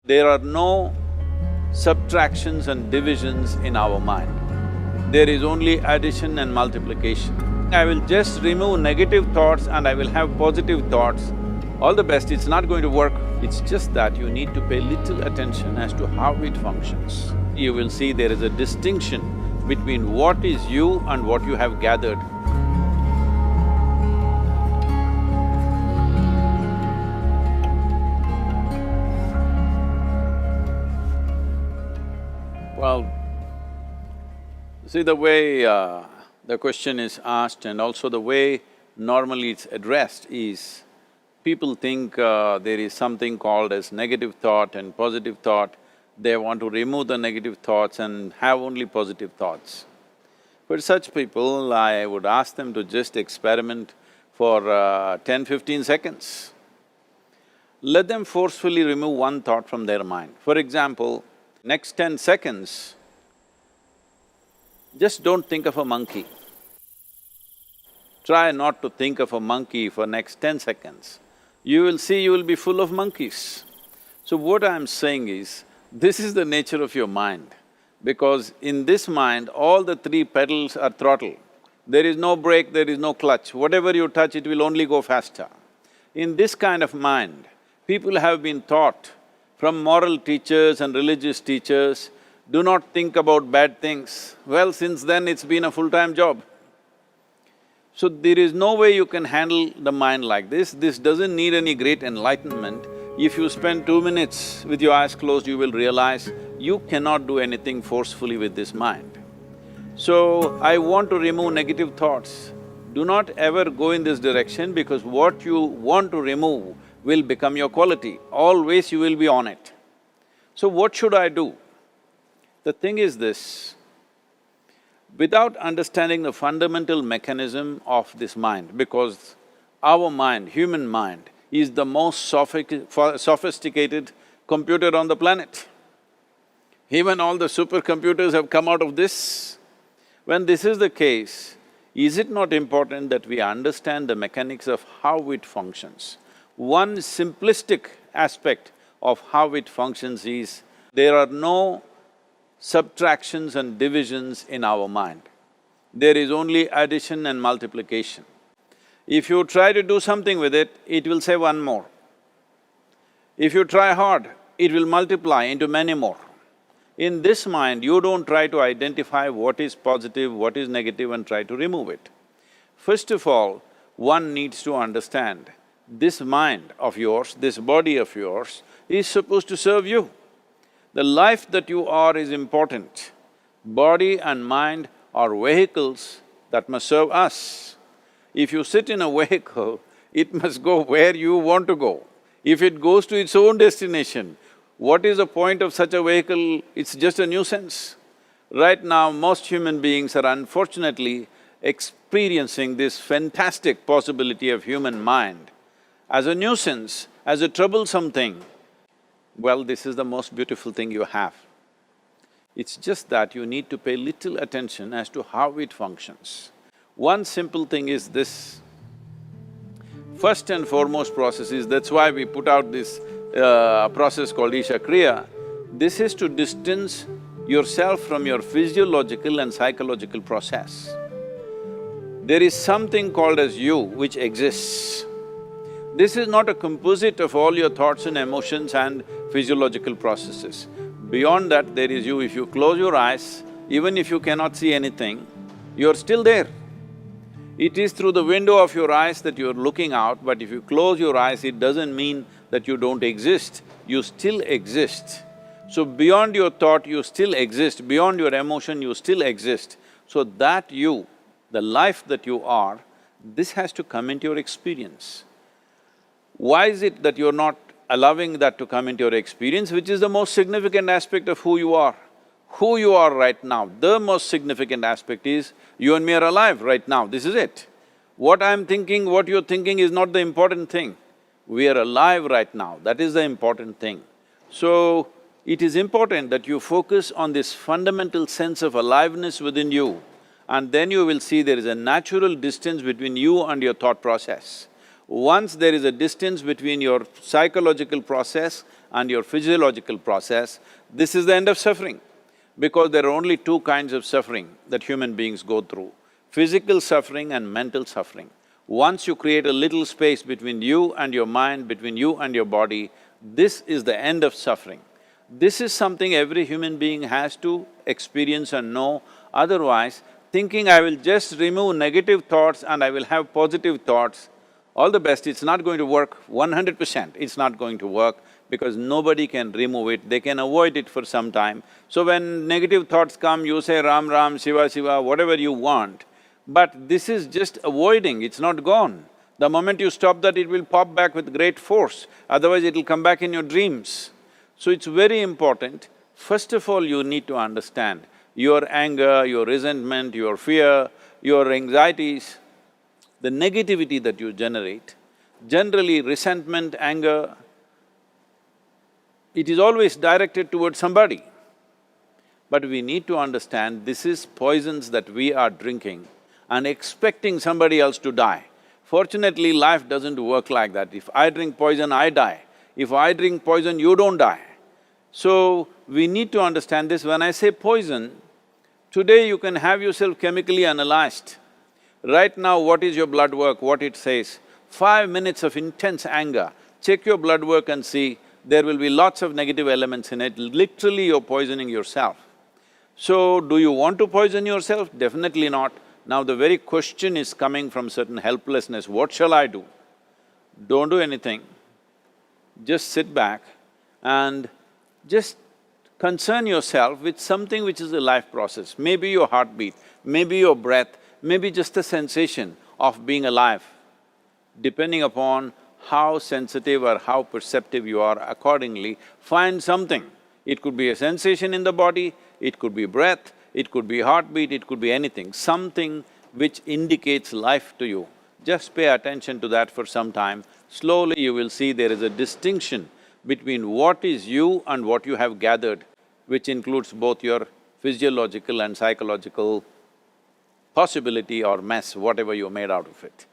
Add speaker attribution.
Speaker 1: There are no subtractions and divisions in our mind. There is only addition and multiplication. I will just remove negative thoughts and I will have positive thoughts. All the best, it's not going to work. It's just that you need to pay little attention as to how it functions. You will see there is a distinction between what is you and what you have gathered. Well, see the way the question is asked and also the way normally it's addressed is, people think there is something called as negative thought and positive thought. They want to remove the negative thoughts and have only positive thoughts. For such people, I would ask them to just experiment for 10-15 seconds. Let them forcefully remove one thought from their mind. For example, next 10 seconds, just don't think of a monkey. Try not to think of a monkey for next 10 seconds. You will see you will be full of monkeys. So what I'm saying is, this is the nature of your mind, because in this mind, all the three pedals are throttle. There is no brake, there is no clutch. Whatever you touch, it will only go faster. In this kind of mind, people have been taught from moral teachers and religious teachers, do not think about bad things. Well, since then it's been a full-time job. So there is no way you can handle the mind like this. This doesn't need any great enlightenment. If you spend 2 minutes with your eyes closed, you will realize you cannot do anything forcefully with this mind. So, I want to remove negative thoughts. Do not ever go in this direction, because what you want to remove will become your quality. Always you will be on it. So what should I do? The thing is this, without understanding the fundamental mechanism of this mind, because our mind, human mind, is the most sophisticated computer on the planet. Even all the supercomputers have come out of this. When this is the case, is it not important that we understand the mechanics of how it functions? One simplistic aspect of how it functions is, there are no subtractions and divisions in our mind. There is only addition and multiplication. If you try to do something with it, it will say one more. If you try hard, it will multiply into many more. In this mind, you don't try to identify what is positive, what is negative and try to remove it. First of all, one needs to understand, this mind of yours, this body of yours is supposed to serve you. The life that you are is important. Body and mind are vehicles that must serve us. If you sit in a vehicle, it must go where you want to go. If it goes to its own destination, what is the point of such a vehicle? It's just a nuisance. Right now, most human beings are unfortunately experiencing this fantastic possibility of human mind as a nuisance, as a troublesome thing. Well, this is the most beautiful thing you have. It's just that you need to pay little attention as to how it functions. One simple thing is this. First and foremost process is, that's why we put out this process called Isha Kriya. This is to distance yourself from your physiological and psychological process. There is something called as you which exists. This is not a composite of all your thoughts and emotions and physiological processes. Beyond that, there is you. If you close your eyes, even if you cannot see anything, you're still there. It is through the window of your eyes that you're looking out, but if you close your eyes, it doesn't mean that you don't exist, you still exist. So beyond your thought, you still exist, beyond your emotion, you still exist. So that you, the life that you are, this has to come into your experience. Why is it that you're not allowing that to come into your experience, which is the most significant aspect of who you are? Who you are right now, the most significant aspect is, you and me are alive right now, this is it. What I'm thinking, what you're thinking is not the important thing. We are alive right now, that is the important thing. So, it is important that you focus on this fundamental sense of aliveness within you, and then you will see there is a natural distance between you and your thought process. Once there is a distance between your psychological process and your physiological process, this is the end of suffering. Because there are only two kinds of suffering that human beings go through, physical suffering and mental suffering. Once you create a little space between you and your mind, between you and your body, this is the end of suffering. This is something every human being has to experience and know, otherwise thinking I will just remove negative thoughts and I will have positive thoughts, all the best, it's not going to work 100%, it's not going to work because nobody can remove it, they can avoid it for some time. So when negative thoughts come, you say Ram Ram, Shiva Shiva, whatever you want, but this is just avoiding, it's not gone. The moment you stop that, it will pop back with great force, otherwise it'll come back in your dreams. So it's very important, first of all you need to understand your anger, your resentment, your fear, your anxieties, the negativity that you generate. Generally resentment, anger, it is always directed towards somebody. But we need to understand this is poisons that we are drinking and expecting somebody else to die. Fortunately, life doesn't work like that. If I drink poison, I die. If I drink poison, you don't die. So, we need to understand this. When I say poison, today you can have yourself chemically analyzed. Right now, what is your blood work, what it says? 5 minutes of intense anger, check your blood work and see, there will be lots of negative elements in it, literally you're poisoning yourself. So, do you want to poison yourself? Definitely not. Now the very question is coming from certain helplessness, what shall I do? Don't do anything, just sit back and just concern yourself with something which is a life process. Maybe your heartbeat, maybe your breath, maybe just a sensation of being alive. Depending upon how sensitive or how perceptive you are, accordingly, find something. It could be a sensation in the body, it could be breath, it could be heartbeat, it could be anything, something which indicates life to you. Just pay attention to that for some time. Slowly you will see there is a distinction between what is you and what you have gathered, which includes both your physiological and psychological possibility or mess, whatever you made out of it.